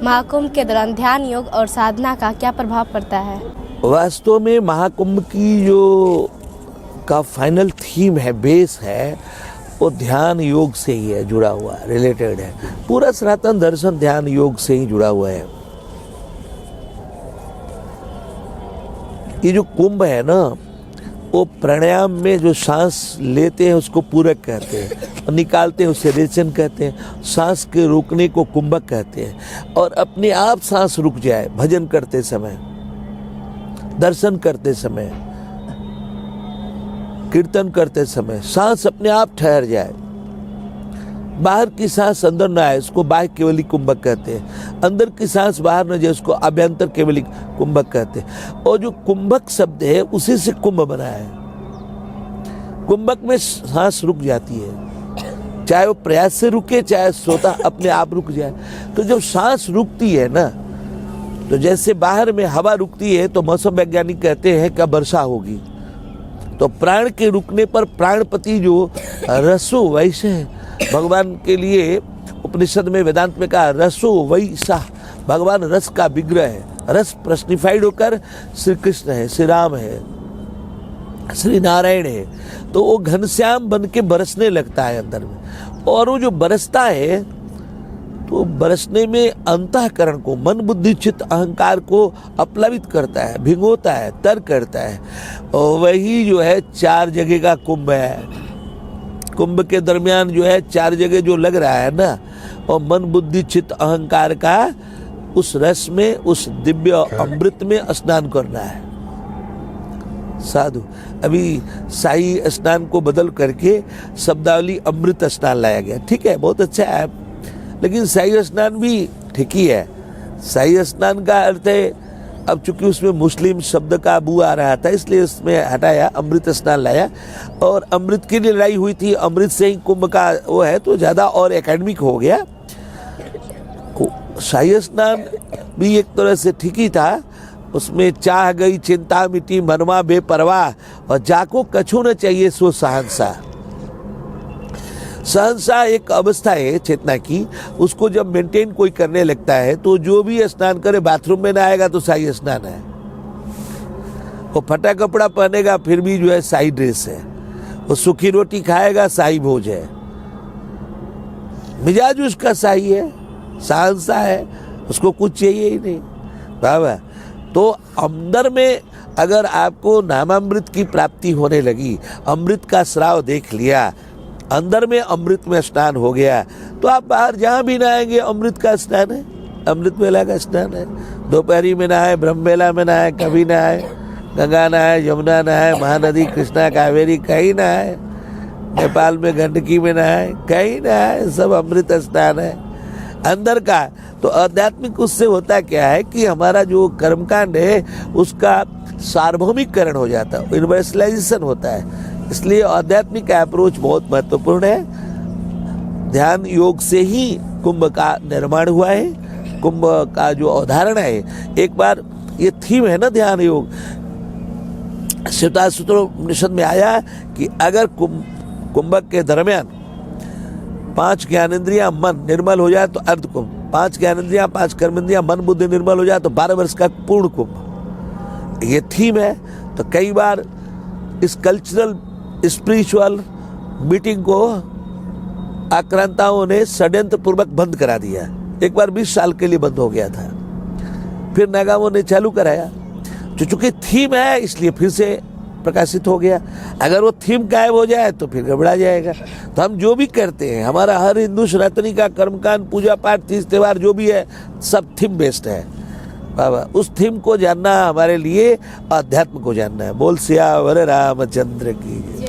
महाकुंभ के दौरान ध्यान, योग और साधना का क्या प्रभाव पड़ता है? वास्तव में महाकुंभ की जो का फाइनल थीम है, बेस है, वो ध्यान योग से ही है, जुड़ा हुआ है, रिलेटेड है। पूरा सनातन दर्शन ध्यान योग से ही जुड़ा हुआ है। ये जो कुंभ है ना, वो प्राणायाम में जो सांस लेते हैं उसको पूरक कहते हैं, और निकालते हैं उसे रेचन कहते हैं। सांस के रोकने को कुंभक कहते हैं। और अपने आप सांस रुक जाए भजन करते समय, दर्शन करते समय, कीर्तन करते समय सांस अपने आप ठहर जाए, बाहर की सांस अंदर न आए, उसको बाह्य केवली कुंभक कहते हैं। अंदर की सांस बाहर न जाए, उसको अभ्यंतर केवली कुंभक कहते हैं। और जो कुंभक शब्द है उसी से कुंभ बना है। कुंभक में सांस रुक जाती है, चाहे वो प्रयास से रुके, चाहे स्वतः अपने आप रुक जाए। तो जब सांस रुकती है ना, तो जैसे बाहर में हवा रुकती है तो मौसम वैज्ञानिक कहते हैं कि वर्षा होगी। तो प्राण के रुकने पर प्राणपति जो रसो वैसे है, भगवान के लिए उपनिषद में वेदांत में कहा रसो वैसा, भगवान रस का विग्रह है। रस प्रश्निफाइड होकर श्री कृष्ण है, श्री राम है, श्री नारायण है। तो वो घनश्याम बन के बरसने लगता है अंदर में। और वो जो बरसता है तो बरसने में अंतःकरण को, मन बुद्धि चित्त अहंकार को अपलावित करता है, भिगोता है, तर करता है। और वही जो है 4 जगह का कुंभ है। कुंभ के दरमियान जो है 4 जगह जो लग रहा है ना, और मन बुद्धि चित्त अहंकार का उस रस में, उस दिव्य अमृत में स्नान करना है। साधु अभी शाही स्नान को बदल करके शब्दावली अमृत स्नान लाया गया। ठीक है, बहुत अच्छा है, लेकिन शाही स्नान भी ठीक ही है। शाही स्नान का अर्थ है, अब चूंकि उसमें मुस्लिम शब्द का बू आ रहा था, इसलिए उसमें हटाया, अमृत स्नान लाया। और अमृत की लड़ाई हुई थी, अमृत से ही कुंभ का वो है, तो ज़्यादा और एकेडमिक हो गया। शाही स्नान भी एक तरह से ठीक ही था। उसमें चाह गई चिंता मिटी मनवा बेपरवाह, और जाको कछु न चाहिए सो सहनसा। सहनसा एक अवस्था है चेतना की, उसको जब मेंटेन कोई करने लगता है तो जो भी स्नान करे, बाथरूम में ना आएगा तो शाही स्नान है। वो फटा कपड़ा पहनेगा फिर भी जो है शाही ड्रेस है। वो सूखी रोटी खाएगा, शाही भोज है। मिजाज उसका शाही है, सहनसा है, उसको कुछ चाहिए ही नहीं। बाबा तो अंदर में अगर आपको नामामृत की प्राप्ति होने लगी, अमृत का स्राव देख लिया, अंदर में अमृत में स्नान हो गया, तो आप बाहर जहाँ भी नहाएंगे अमृत का स्नान है, अमृत वेला का स्नान है। दोपहरी में नहाए, ब्रह्मवेला में नहाए, कभी नहाए, गंगा नहाए, यमुना नहाए, महानदी, कृष्णा, कावेरी, कहीं नहाए, नेपाल में गंडकी में नहाए, कहीं नहाए, सब अमृत स्नान है अंदर का। तो आध्यात्मिक उससे होता क्या है कि हमारा जो कर्मकांड है उसका सार्वभौमिकरण हो जाता है, यूनिवर्सलाइजेशन होता है। इसलिए आध्यात्मिक अप्रोच बहुत महत्वपूर्ण है। ध्यान योग से ही कुंभ का निर्माण हुआ है। कुंभ का जो अवधारणा है, एक बार ये थीम है ना ध्यान योग, श्वेताश्वतर उपनिषद में आया कि अगर कुंभक के दरमियान 5 ज्ञानेंद्रियां मन निर्मल हो जाए तो अर्ध कुंभ, 5 ज्ञानेंद्रियां 5 कर्मेंद्रियां मन बुद्धि निर्मल हो जाए तो 12 वर्ष का पूर्ण कुंभ। ये थीम है। तो कई बार इस कल्चरल स्पिरिचुअल मीटिंग को आक्रांताओं ने षड्यंत्र पूर्वक बंद करा दिया। एक बार 20 साल के लिए बंद हो गया था, फिर नागामों ने चालू कराया। चूंकि थीम है इसलिए फिर से प्रकाशित हो गया। अगर वो थीम गायब हो जाए तो फिर गड़बड़ा जाएगा। तो हम जो भी करते हैं, हमारा हर हिंदू सनातनी का कर्मकांड, पूजा पाठ, तीज त्योहार जो भी है, सब थीम बेस्ड है। बाबा उस थीम को जानना हमारे लिए अध्यात्म को जानना है। बोल सियावर रामचंद्र की।